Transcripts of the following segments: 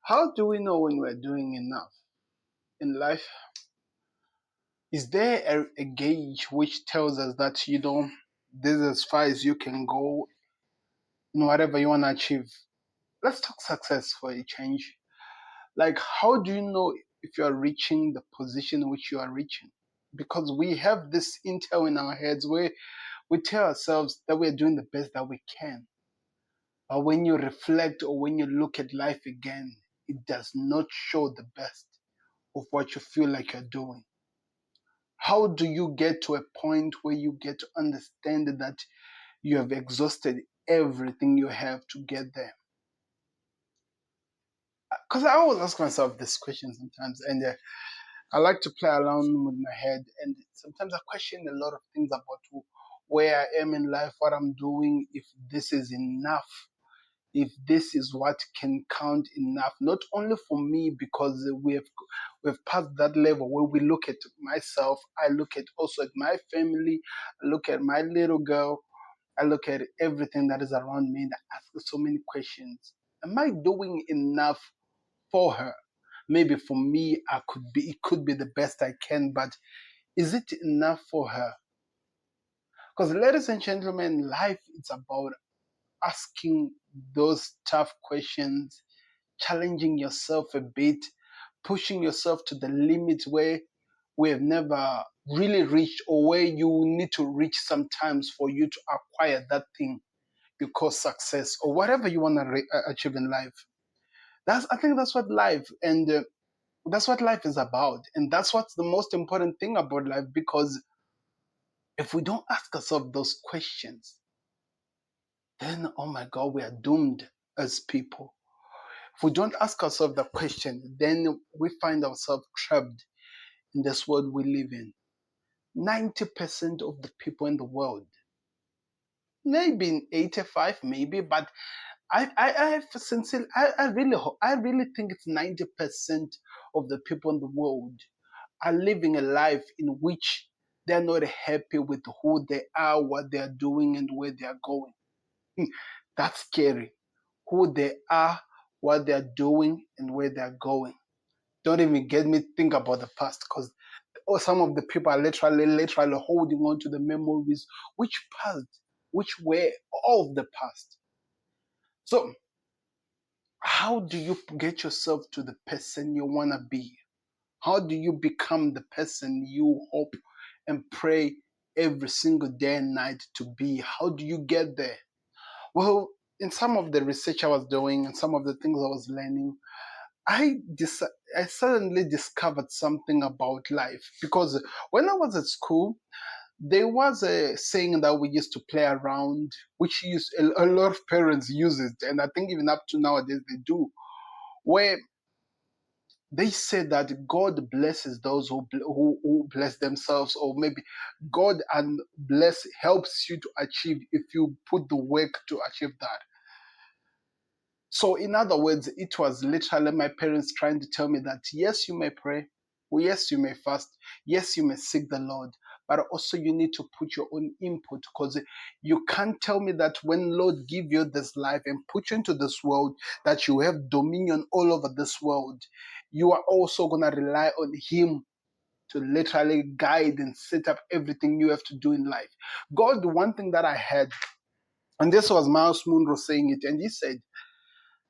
How do we know when we're doing enough in life? Is there a gauge which tells us that this is as far as you can go in whatever you want to achieve? Let's talk success for a change. Like, how do you know if you are reaching the position which you are reaching? Because we have this intel in our heads where we tell ourselves that we're doing the best that we can. But when you reflect or when you look at life again, it does not show the best of what you feel like you're doing. How do you get to a point where you get to understand that you have exhausted everything you have to get there? Because I always ask myself this question sometimes, and I like to play around with my head. And sometimes I question a lot of things about where I am in life, what I'm doing, if this is enough, if this is what can count enough, not only for me, because we've passed that level where we look at myself, I look at also at my family, I look at my little girl, I look at everything that is around me, and I ask so many questions. Am I doing enough for her? Maybe for me, it could be the best I can, but is it enough for her? Because, ladies and gentlemen, life is about asking those tough questions, challenging yourself a bit, pushing yourself to the limit where we have never really reached, or where you need to reach sometimes for you to acquire that thing you call success or whatever you want to achieve in life. I think that's what life and that's what life is about, and that's what's the most important thing about life. Because if we don't ask ourselves those questions, then oh my God, we are doomed as people. If we don't ask ourselves the question, then we find ourselves trapped in this world we live in. 90% of the people in the world, maybe 85, maybe, but I have sincerely, I really think it's 90% of the people in the world are living a life in which they're not happy with who they are, what they are doing, and where they are going. That's scary. Who they are, what they are doing, and where they are going. Don't even get me think about the past, because some of the people are literally holding on to the memories which passed, which were of the past. So, how do you get yourself to the person you want to be? How do you become the person you hope and pray every single day and night to be? How do you get there? Well, in some of the research I was doing and some of the things I was learning, I suddenly discovered something about life. Because when I was at school, there was a saying that we used to play around, which a lot of parents use it, and I think even up to nowadays they do, where they say that God blesses those who bless themselves, or maybe God and bless helps you to achieve if you put the work to achieve that. So, in other words, it was literally my parents trying to tell me that yes, you may pray, yes, you may fast, yes, you may seek the Lord, but also you need to put your own input, because you can't tell me that when Lord give you this life and put you into this world, that you have dominion all over this world. You are also going to rely on Him to literally guide and set up everything you have to do in life. God, one thing that I had, and this was Miles Munro saying it, and he said,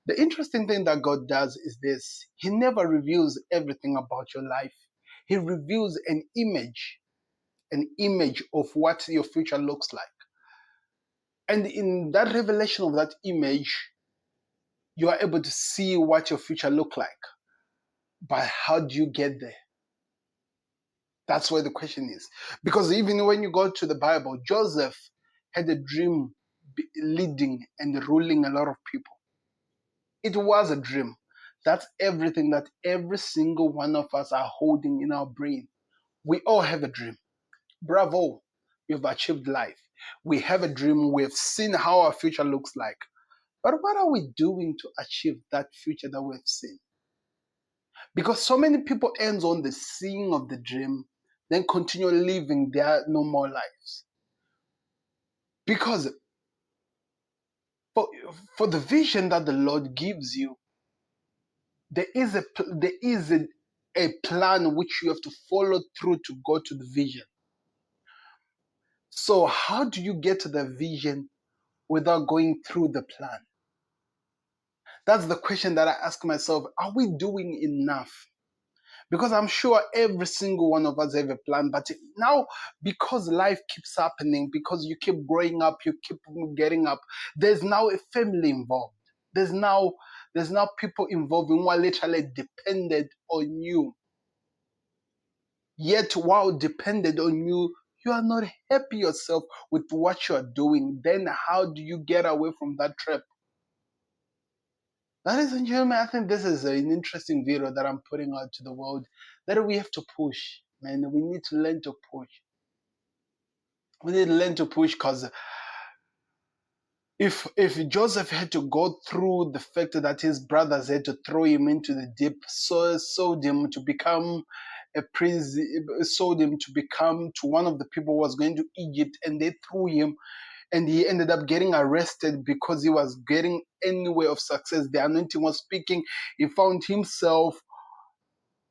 the interesting thing that God does is this: He never reveals everything about your life. He reveals an image of what your future looks like. And in that revelation of that image, you are able to see what your future look like. But how do you get there? That's where the question is. Because even when you go to the Bible, Joseph had a dream leading and ruling a lot of people. It was a dream. That's everything that every single one of us are holding in our brain. We all have a dream. Bravo, you've achieved life. We have a dream. We've seen how our future looks like. But what are we doing to achieve that future that we've seen? Because so many people ends on the seeing of the dream, then continue living their normal lives. Because for, for the vision that the Lord gives you, there is a plan which you have to follow through to go to the vision. So how do you get to the vision without going through the plan? That's the question that I ask myself. Are we doing enough? Because I'm sure every single one of us have a plan, but now, because life keeps happening, because you keep growing up, you keep getting up, there's now a family involved. There's now people involved who are literally dependent on you. Yet while dependent on you, you are not happy yourself with what you are doing. Then how do you get away from that trap? Ladies and gentlemen, I think this is an interesting video that I'm putting out to the world, that we have to push, man. We need to learn to push. We need to learn to push, because if Joseph had to go through the fact that his brothers had to throw him into the deep, sold him to become a prince, sold him to become to one of the people who was going to Egypt, and they threw him, and he ended up getting arrested because he was getting any way of success. The anointing was speaking. He found himself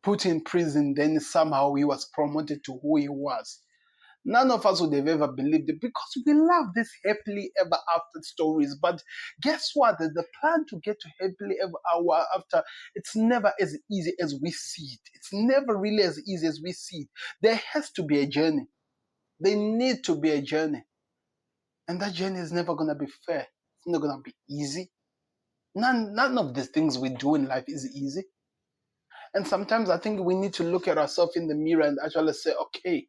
put in prison. Then somehow he was promoted to who he was. None of us would have ever believed it, because we love these happily ever after stories. But guess what? The plan to get to happily ever after, it's never as easy as we see it. It's never really as easy as we see it. There has to be a journey. There need to be a journey. And that journey is never going to be fair. It's not going to be easy. None of the things we do in life is easy. And sometimes I think we need to look at ourselves in the mirror and actually say, okay,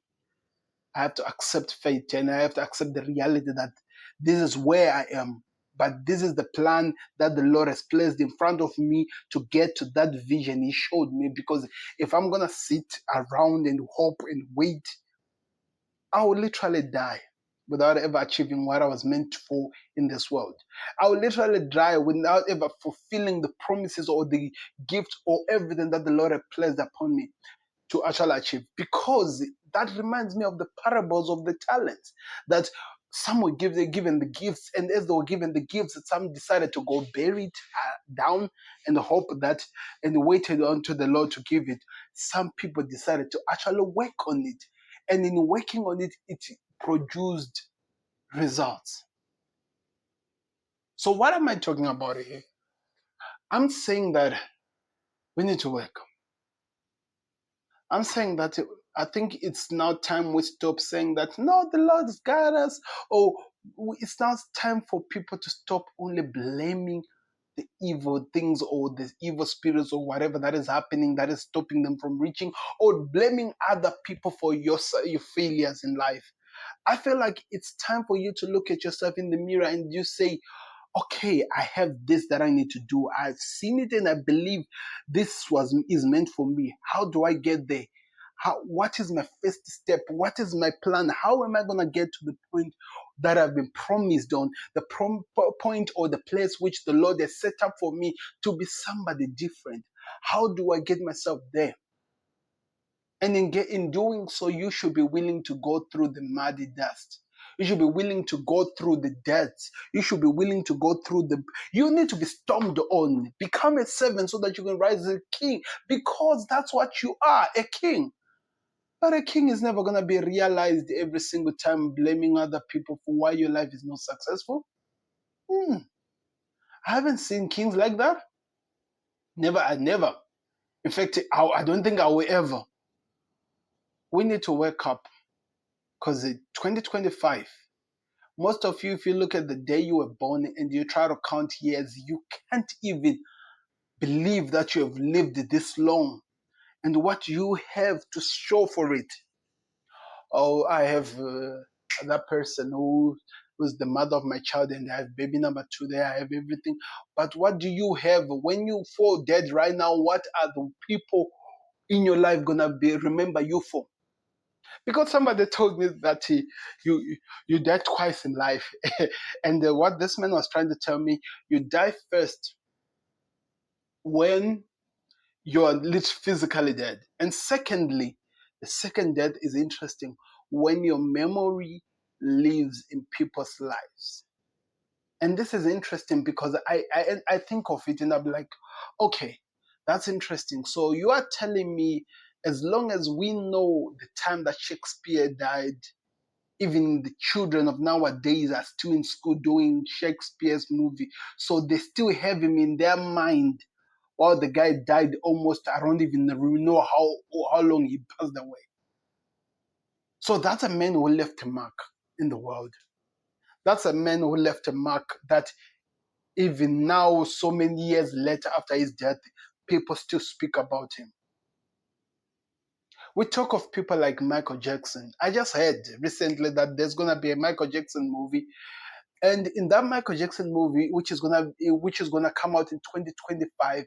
I have to accept fate, and I have to accept the reality that this is where I am. But this is the plan that the Lord has placed in front of me to get to that vision He showed me. Because if I'm going to sit around and hope and wait, I will literally die without ever achieving what I was meant for in this world. I will literally die without ever fulfilling the promises or the gift or everything that the Lord has placed upon me to actually achieve. Because that reminds me of the parables of the talents, that some were given the gifts, and as they were given the gifts, some decided to go bury it down and hope that, and waited unto the Lord to give it. Some people decided to actually work on it, and in working on it, it produced results. So what am I talking about here? I'm saying that we need to work. I'm saying that I think it's now time we stop saying that, no, the Lord's got us, or it's now time for people to stop only blaming the evil things or the evil spirits or whatever that is happening that is stopping them from reaching, or blaming other people for your failures in life. I feel like it's time for you to look at yourself in the mirror and you say, okay, I have this that I need to do. I've seen it and I believe this is meant for me. How do I get there? What is my first step? What is my plan? How am I going to get to the point that I've been promised on, the point or the place which the Lord has set up for me to be somebody different? How do I get myself there? And in doing so, you should be willing to go through the muddy dust. You should be willing to go through the debts. You should be willing to go through you need to be stormed on. Become a servant so that you can rise as a king, because that's what you are, a king. But a king is never going to be realized every single time blaming other people for why your life is not successful. I haven't seen kings like that. Never. In fact, I don't think I will ever. We need to wake up, because 2025, most of you, if you look at the day you were born and you try to count years, you can't even believe that you have lived this long and what you have to show for it. Oh, I have that person who was the mother of my child, and I have baby number 2 there, I have everything. But what do you have when you fall dead right now? What are the people in your life gonna remember you for? Because somebody told me that you died twice in life, and what this man was trying to tell me, you die first when you're physically dead, and secondly, the second death is interesting, when your memory lives in people's lives. And this is interesting because I think of it and I'm like, okay, That's interesting. So you are telling me, as long as we know the time that Shakespeare died, even the children of nowadays are still in school doing Shakespeare's movie. So they still have him in their mind. While the guy died almost, I don't even know how long he passed away. So that's a man who left a mark in the world. That's a man who left a mark that even now, so many years later after his death, people still speak about him. We talk of people like Michael Jackson. I just heard recently that there's gonna be a Michael Jackson movie, and in that Michael Jackson movie, which is gonna come out in 2025,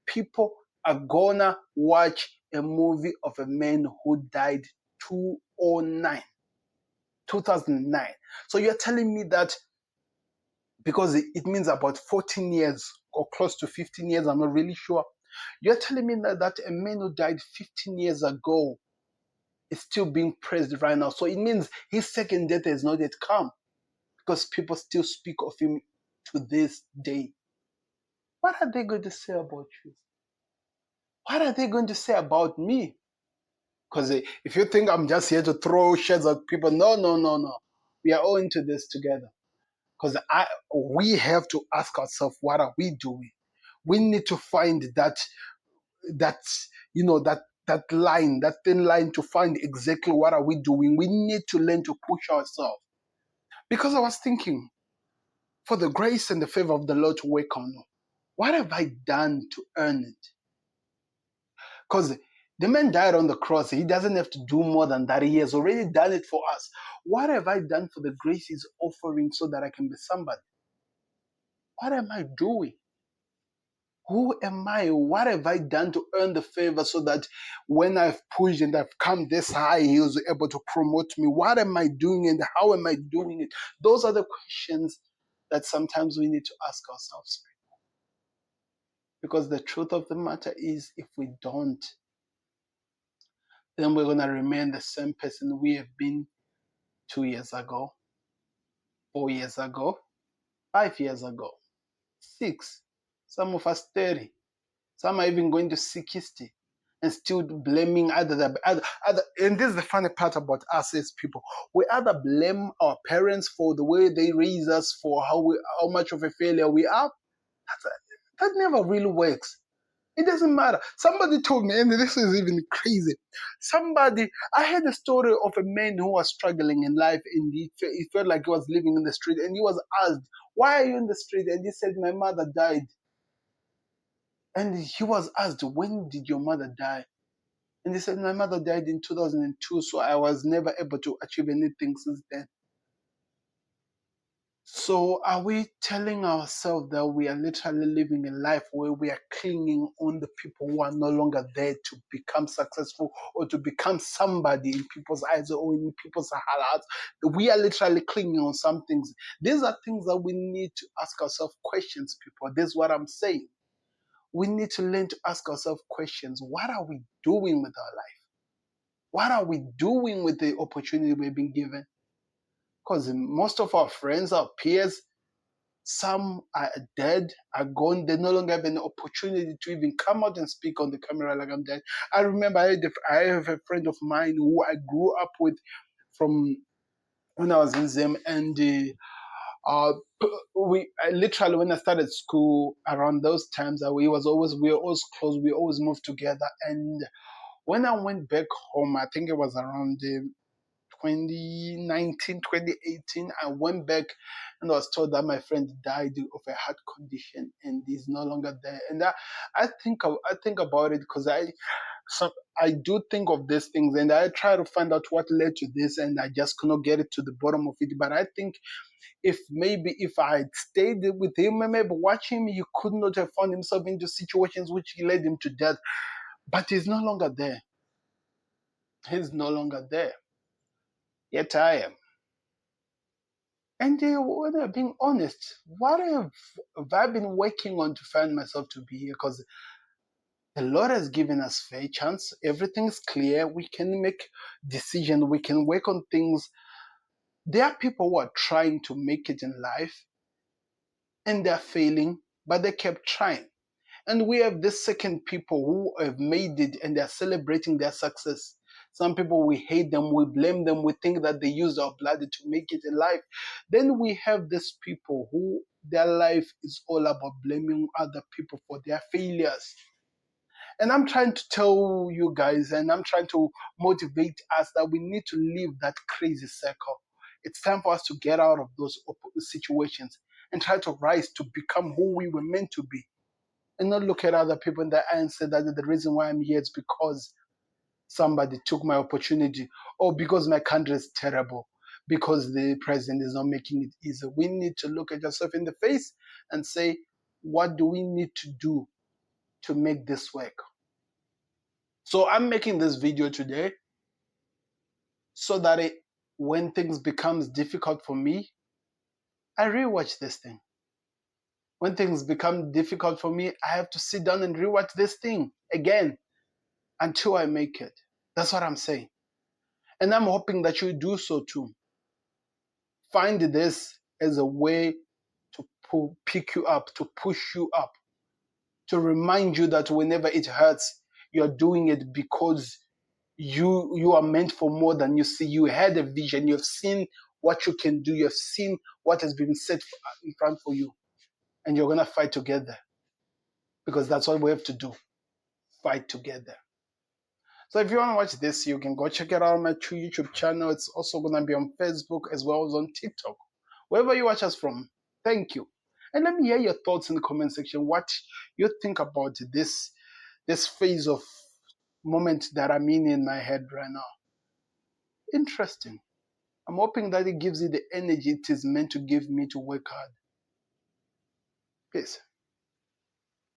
people are gonna watch a movie of a man who died 2009, 2009. So you're telling me that because it means about 14 years or close to 15 years, I'm not really sure. You're telling me that a man who died 15 years ago is still being praised right now. So it means his second death has not yet come because people still speak of him to this day. What are they going to say about you? What are they going to say about me? Because if you think I'm just here to throw shades at people, no, no, no, no. We are all into this together. Because we have to ask ourselves, what are we doing? We need to find that that line, that thin line, to find exactly what are we doing. We need to learn to push ourselves. Because I was thinking, for the grace and the favor of the Lord to work on me, what have I done to earn it? Because the man died on the cross. He doesn't have to do more than that. He has already done it for us. What have I done for the grace he's offering so that I can be somebody? What am I doing? Who am I? What have I done to earn the favor so that when I've pushed and I've come this high, he was able to promote me? What am I doing and how am I doing it? Those are the questions that sometimes we need to ask ourselves. Because the truth of the matter is, if we don't, then we're going to remain the same person we have been 2 years ago, 4 years ago, 5 years ago, six, some of us 30. Some are even going to 60 and still blaming other. And this is the funny part about us as people. We either blame our parents for the way they raise us, for how much of a failure we are. That never really works. It doesn't matter. Somebody told me, and this is even crazy. I heard a story of a man who was struggling in life, and he felt like he was living in the street, and he was asked, "Why are you in the street?" And he said, "My mother died." And he was asked, "When did your mother die?" And he said, "My mother died in 2002, so I was never able to achieve anything since then." So are we telling ourselves that we are literally living a life where we are clinging on the people who are no longer there to become successful or to become somebody in people's eyes or in people's hearts? We are literally clinging on some things. These are things that we need to ask ourselves questions, people. This is what I'm saying. We need to learn to ask ourselves questions. What are we doing with our life? What are we doing with the opportunity we've been given? Because most of our friends, our peers, some are dead, are gone. They no longer have an opportunity to even come out and speak on the camera like I'm dead. I remember I have a friend of mine who I grew up with from when I was in Zim, and literally when I started school around those times, we were always close. We always moved together. And when I went back home, I think it was around 2019, 2018, I went back and was told that my friend died of a heart condition and is no longer there. And I think about it because I do think of these things and I try to find out what led to this, and I just cannot get it to the bottom of it. But I think if I had stayed with him and maybe watch him, he could not have found himself into situations which led him to death. But he's no longer there. He's no longer there. Yet I am. And when I'm being honest, what have I been working on to find myself to be here? Because the Lord has given us fair chance. Everything's clear. We can make decisions. We can work on things. There are people who are trying to make it in life and they're failing, but they kept trying. And we have this second people who have made it and they're celebrating their success. Some people, we hate them, we blame them, we think that they use our blood to make it in life. Then we have these people who their life is all about blaming other people for their failures. And I'm trying to tell you guys, and I'm trying to motivate us that we need to leave that crazy circle. It's time for us to get out of those situations and try to rise to become who we were meant to be, and not look at other people in the eye and say that the reason why I'm here is because somebody took my opportunity, or because my country is terrible, because the president is not making it easy. We need to look at yourself in the face and say, what do we need to do to make this work? So I'm making this video today so that when things becomes difficult for me, I rewatch this thing. When things become difficult for me, I have to sit down and rewatch this thing again until I make it. That's what I'm saying. And I'm hoping that you do so too. Find this as a way to pick you up, to push you up, to remind you that whenever it hurts, you're doing it because you are meant for more than you see. You had a vision, you've seen what you can do, you've seen what has been set in front for you, and you're gonna fight together, because that's what we have to do, fight together. So if you want to watch this, you can go check it out on my true YouTube channel. It's also gonna be on Facebook as well as on TikTok, wherever you watch us from. Thank you, and let me hear your thoughts in the comment section. What you think about this phase of moment that I'm in my head right now? Interesting. I'm hoping that it gives you the energy it is meant to give me to work hard. Peace.